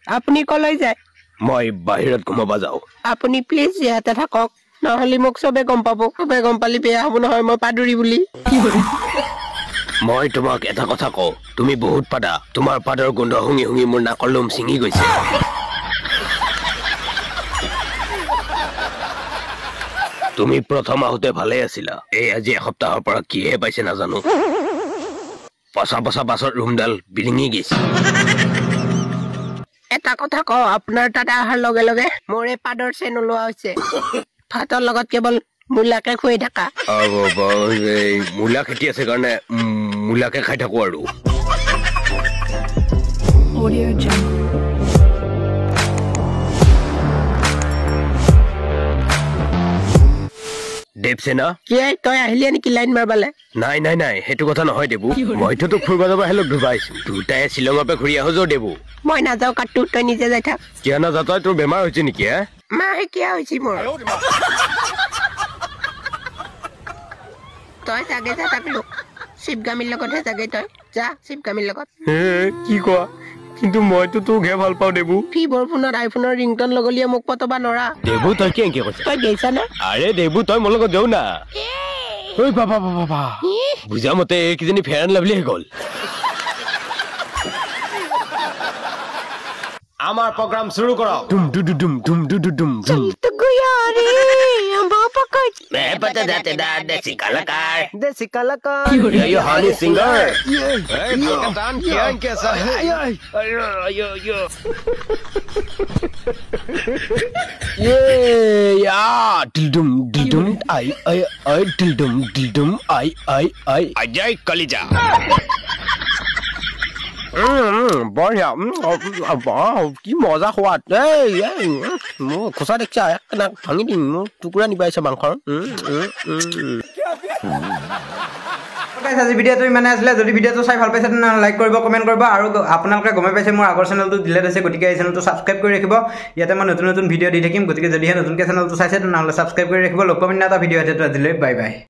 আপুনি কলৈ যায় মই বাহিৰত ঘুমাবা যাওঁ আপুনি প্লিজ ইয়াতে থাকক নহলে মোক সবে গম পাব সবে গম পালি বেয়া হ'ব নহয় মই পাদুৰি বুলি মই তোমাক এটা কথা কওঁ তুমি বহুত পাদা তোমাৰ পাদৰ গোন্ধ শুঙি শুঙি মোৰ নাকৰ লোম ছিঙি গৈছে তুমি প্ৰথম আহোতে ভালে আছিলা এই আজি এসপ্তাহৰ পৰা কিহে পাইছে নাজানো পচা পচা বাছৰ ৰুমডাল বিৰিঙি গৈছে এটা কথা কওঁ আপোনাৰ তাত অহাৰ লগে লগে মোৰ এই পাদৰ চেন ওলোৱা হৈছে ভাতৰ লগত কেৱল মূলাকে খুৱাই থাকা মূলা খেতি আছে কাৰণে মূলাকে খাই থাকো আৰু দেৱসেনা তই আহিলি নেকি লাইন মাৰবালে নাই নাই নাই সেইটো কথা নহয় দেবু মইতো তোক ফুৰিব যাব হেলক ধুবাইছো দুটাই শ্বিলঙৰ পৰা ঘূৰি আহো যোৰ দেবু মই নাযাওঁ কাটু তই নিজে যাই থাক কিয় নাযাওঁ তই তোৰ বেমাৰ হৈছে নেকি মাহে কিয় হৈছে মোৰ তই জাগে যা তাক লোক শিৱগামীৰ লগতহে জাগে তই যা শিৱগামীৰ লগত কি কোৱা কিন্তু মইতো তোকহে ভাল পাওঁ দেবু ফিবৰ ফোনত আইফোনৰ ৰিংটন লগলিয়ে মোক পতবা নৰা দেবু তই কি এনেকে কৈছ তই গৈছা না আৰে দেবু তই মোৰ লগত যাও না ঐ বাবা বাবা বুজা মতে এইকেইজনী ফেয়াৰ এণ্ড লাভলি হৈ গ'ল আমাৰ প্ৰগ্ৰাম শুৰু কৰক ডুম ডু ডু ডুম ডুম ডু ডু ডুম চল তো গয়া রে আমা পকট मैं पता जाते दार देसी कलाकार ये हनी सिंगर पाकिस्तान क्या कैसा है यो ये या दिलडुम आई दिलडुम आई अजय कलिजा बढ़िया কি মজা খোৱাত মোৰ খোচা দেখিছা ভাঙি দিম মোৰ টুকুৰা নিবাইছে মাংসৰ আজি ভিডিঅ'টো ইমানে আছিলে যদি ভিডিঅ'টো চাই ভাল পাইছে তেনে লাইক কৰিব কমেণ্ট কৰিব আৰু আপোনালোকে গমে পাইছে মোৰ আগৰ চেনেলটো ডিলেট হৈছে গতিকে এই চেনেলটো ছাবস্ক্ৰাইব কৰি ৰাখিব ইয়াতে মই নতুন নতুন ভিডিঅ' দি থাকিম গতিকে যদিহে নতুনকৈ চেনেলটো চাইছে তেনেহ'লে ছাবস্ক্ৰাইব কৰি ৰাখিব লগ পাম এটা ভিডিঅ' আজিলৈ বাই বাই